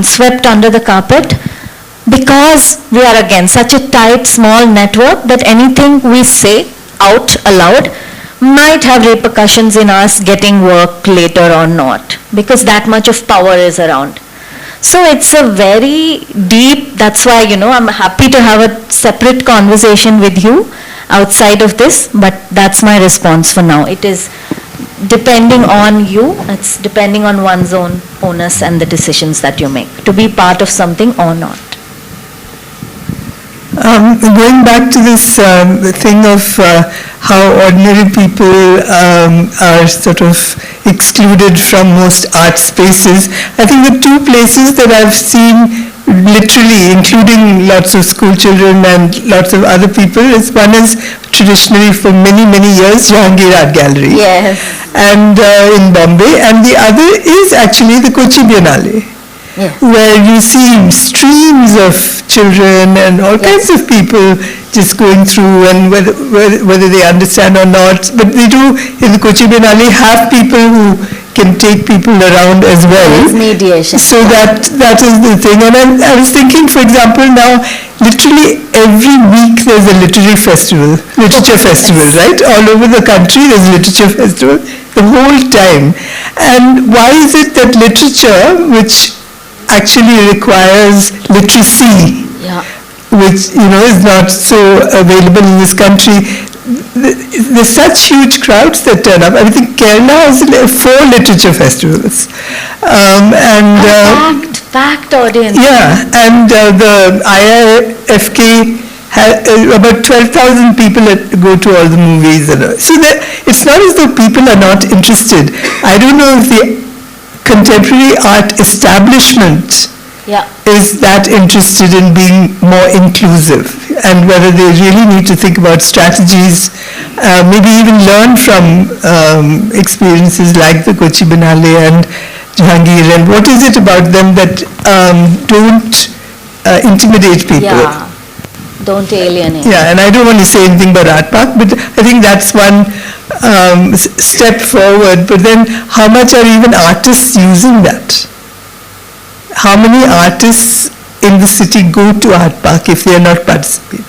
swept under the carpet, because we are again such a tight, small network that anything we say out aloud might have repercussions in us getting work later or not, because that much of power is around. So it's a very deep, that's why, I'm happy to have a separate conversation with you outside of this, but that's my response for now. It is depending on you, it's depending on one's own onus and the decisions that you make, to be part of something or not. Going back to this thing of how ordinary people are sort of excluded from most art spaces, I think the two places that I've seen literally, including lots of school children and lots of other people, one is traditionally for many, many years Jahangir Art Gallery. Yes. And in Bombay, and the other is actually the Kochi Biennale. Yes. Where you see streams of children and all kinds of people just going through, and whether they understand or not, but they do in the Kochi Biennale have people who can take people around as well. It's mediation. So that is the thing. And I was thinking, for example, now literally every week there's a literature festival, right? All over the country there's a literature festival the whole time. And why is it that literature, which actually requires literacy, which is not so available in this country, there's such huge crowds that turn up. I think Kerala has 4 literature festivals, and packed audience. Yeah, and the IIFK about 12,000 people go to all the movies, so it's not as though people are not interested. I don't know if the contemporary art establishment is that interested in being more inclusive, and whether they really need to think about strategies, maybe even learn from experiences like the Kochi Biennale and Jahangir, and what is it about them that don't intimidate people? Yeah, don't alienate. Yeah, and I don't want to say anything about Art Park, but I think that's one step forward. But then how much are even artists using that? how many artists in the city go to Art Park if they are not participating?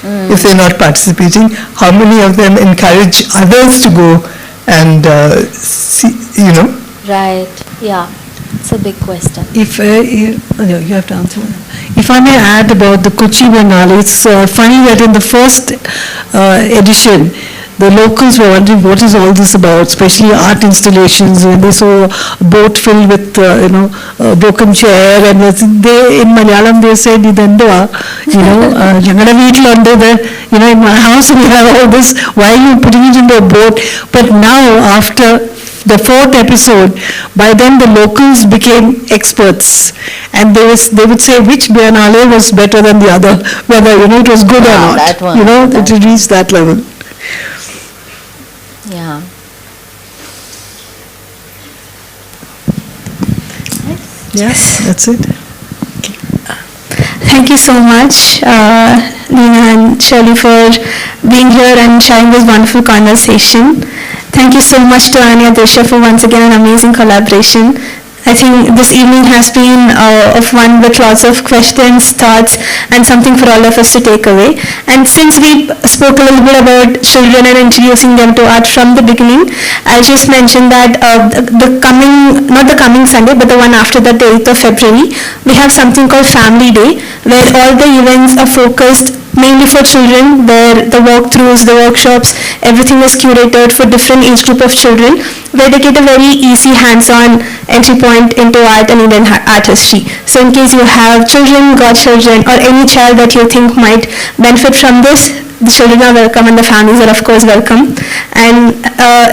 If they're not participating, how many of them encourage others to go and see, Right, yeah. It's a big question. If you have to answer. If I may add about the Kochi Biennale, it's funny that in the first edition, the locals were wondering what is all this about, especially art installations. When they saw a boat filled with, a broken chair, and they in Malayalam they said, "Idendua," "Yangada veettilundo, in my house we have all this. Why are you putting it into a boat?" But now, after the fourth episode, by then the locals became experts, and they would say which Biennale was better than the other, whether it was good or not. That one. It reached that level. Yeah. Yes, that's it. Thank you so much, Leena and Shirley, for being here and sharing this wonderful conversation. Thank you so much to Anya Disha for once again an amazing collaboration. I think this evening has been of one with lots of questions, thoughts, and something for all of us to take away. And since we spoke a little bit about children and introducing them to art from the beginning, I'll just mention that not the coming Sunday, but the one after that, the 8th of February, we have something called Family Day, where all the events are focused mainly for children, where the walkthroughs, the workshops, everything is curated for different age group of children, where they get a very easy hands-on entry point into art and Indian art history. So in case you have children, godchildren, or any child that you think might benefit from this, the children are welcome and the families are of course welcome. And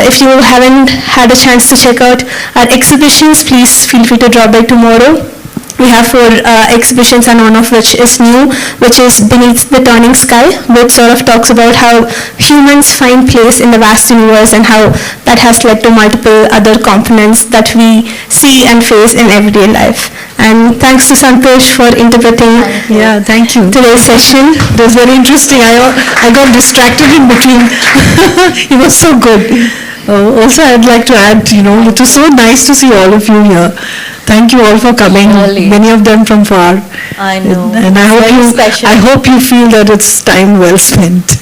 if you haven't had a chance to check out our exhibitions, please feel free to drop by tomorrow. We have 4 exhibitions, and one of which is new, which is Beneath the Turning Sky, which sort of talks about how humans find place in the vast universe and how that has led to multiple other components that we see and face in everyday life. And thanks to Santosh for interpreting Thank you. today's session. It was very interesting. I got distracted in between. It was so good. Also, I'd like to add, it was so nice to see all of you here. Thank you all for coming. Really. Many of them from far. I know. And I hope you feel that it's time well spent.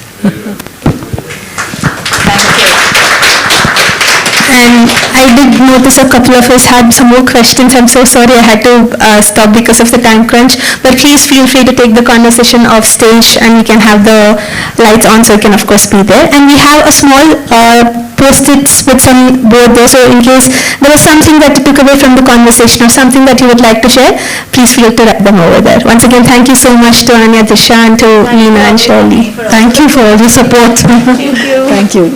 And I did notice a couple of us had some more questions. I'm so sorry I had to stop because of the time crunch. But please feel free to take the conversation off stage, and we can have the lights on, so you can of course be there. And we have a small post-its with some board there, so in case there was something that you took away from the conversation or something that you would like to share, please feel to write them over there. Once again, thank you so much to Anya Disha and to Leena and Shirley. Thank you for all the support. Thank you. Thank you.